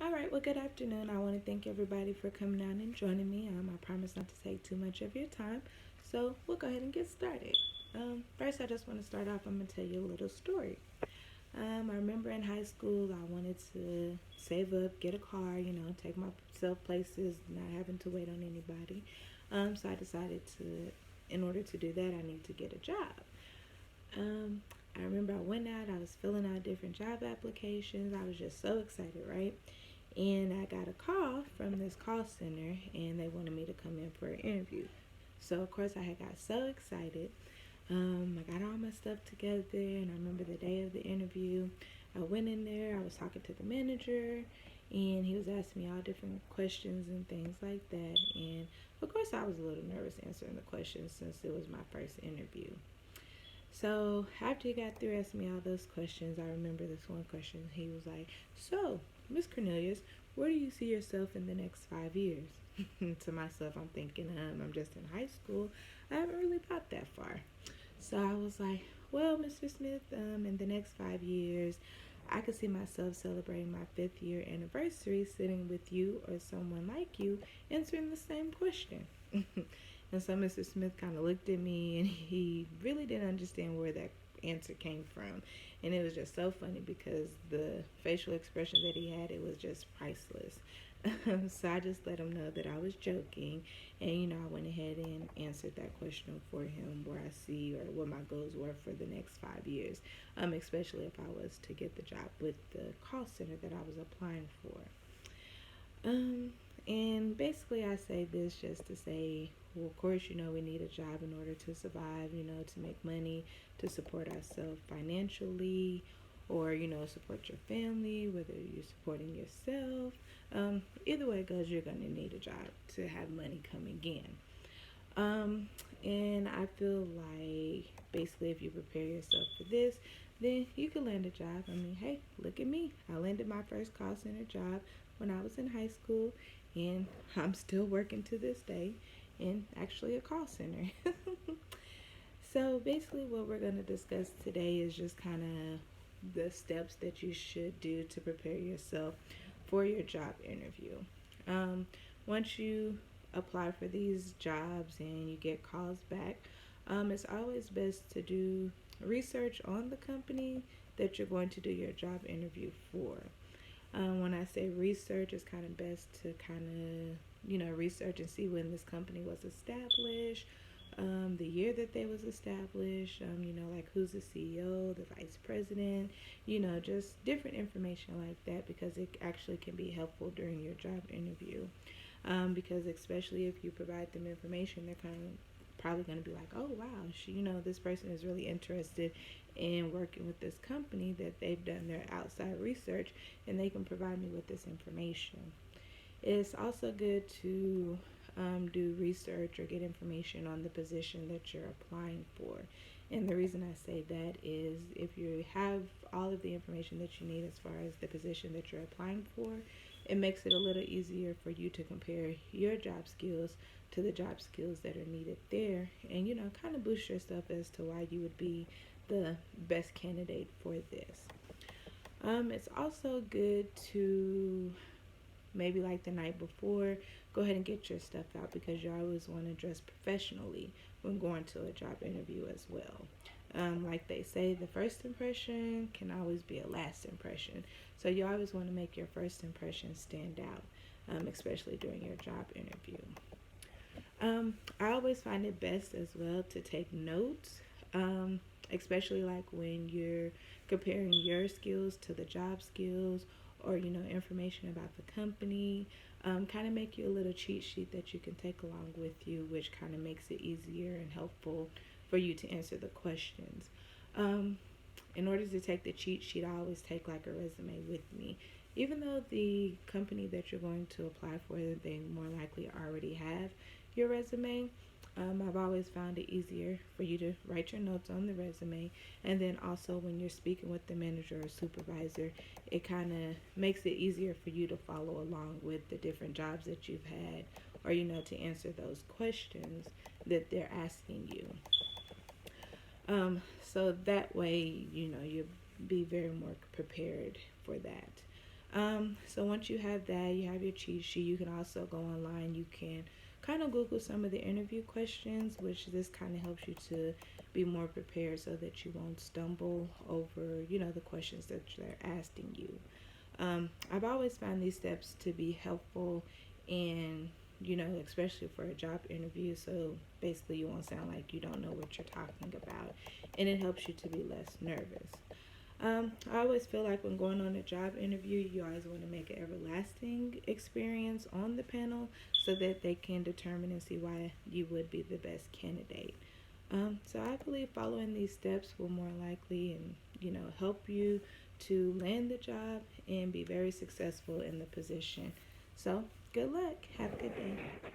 All right, well, good afternoon. I want to thank everybody for coming out and joining me. I promise not to take too much of your time, so we'll go ahead and get started. First, I just want to start off. I'm going to tell you a little story. I remember in high school, I wanted to save up, get a car, take myself places, not having to wait on anybody. So I decided in order to do that, I need to get a job. Um, I remember I went out, I was filling out different job applications. I was just so excited, right? And I got a call from this call center and they wanted me to come in for an interview. So, of course, I had got so excited. I got all my stuff together and I remember the day of the interview. I went in there, I was talking to the manager and he was asking me all different questions and things like that. And of course, I was a little nervous answering the questions since it was my first interview. So after he got through asking me all those questions, I remember this one question. He was like, "So, Miss Cornelius, where do you see yourself in the next 5 years?" To myself, I'm thinking, I'm just in high school. I haven't really thought that far. So I was like, "Well, Mr. Smith, in the next 5 years, I could see myself celebrating my 5th year anniversary, sitting with you or someone like you, answering the same question." And so Mr. Smith kind of looked at me and he really didn't understand where that answer came from. And it was just so funny because the facial expression that he had, it was just priceless. So I just let him know that I was joking. And, I went ahead and answered that question for him where I see or what my goals were for the next 5 years, especially if I was to get the job with the call center that I was applying for. Um, and basically, I say this just to say, well, of course, we need a job in order to survive, to make money, to support ourselves financially, or, support your family, whether you're supporting yourself. Either way it goes, you're going to need a job to have money coming in. And I feel like basically, if you prepare yourself for this, then you can land a job. I mean, hey, look at me. I landed my first call center job when I was in high school, and I'm still working to this day in actually a call center. So, basically, what we're going to discuss today is just kind of the steps that you should do to prepare yourself for your job interview. Um, Once you apply for these jobs and you get calls back, it's always best to do research on the company that you're going to do your job interview for. When I say research, it's kind of best to kind of, research and see when this company was established, the year that they was established, like who's the CEO, the vice president, just different information like that because it actually can be helpful during your job interview. Because especially if you provide them information, they're kind of probably going to be like, oh wow, this person is really interested in working with this company that they've done their outside research and they can provide me with this information. It's also good to do research or get information on the position that you're applying for. And the reason I say that is if you have all of the information that you need as far as the position that you're applying for, it makes it a little easier for you to compare your job skills to the job skills that are needed there and, kind of boost yourself as to why you would be the best candidate for this. It's also good to maybe like the night before, go ahead and get your stuff out because you always want to dress professionally when going to a job interview as well. Like they say, the first impression can always be a last impression. So you always want to make your first impression stand out, especially during your job interview. I always find it best as well to take notes, especially like when you're comparing your skills to the job skills or information about the company. Kind of make you a little cheat sheet that you can take along with you, which kind of makes it easier and helpful for you to answer the questions. Um, in order to take the cheat sheet, I always take like a resume with me. Even though the company that you're going to apply for, they more likely already have your resume, I've always found it easier for you to write your notes on the resume. And then also when you're speaking with the manager or supervisor, it kind of makes it easier for you to follow along with the different jobs that you've had or, to answer those questions that they're asking you. So that way, you'll be very more prepared for that. So once you have that, you have your cheat sheet, you can also go online. You can kind of Google some of the interview questions, which this kind of helps you to be more prepared so that you won't stumble over, the questions that they're asking you. I've always found these steps to be helpful and especially for a job interview. So basically, you won't sound like you don't know what you're talking about, and it helps you to be less nervous. I always feel like when going on a job interview, you always want to make an everlasting experience on the panel so that they can determine and see why you would be the best candidate. So I believe following these steps will more likely and help you to land the job and be very successful in the position. So good luck. Have a good day.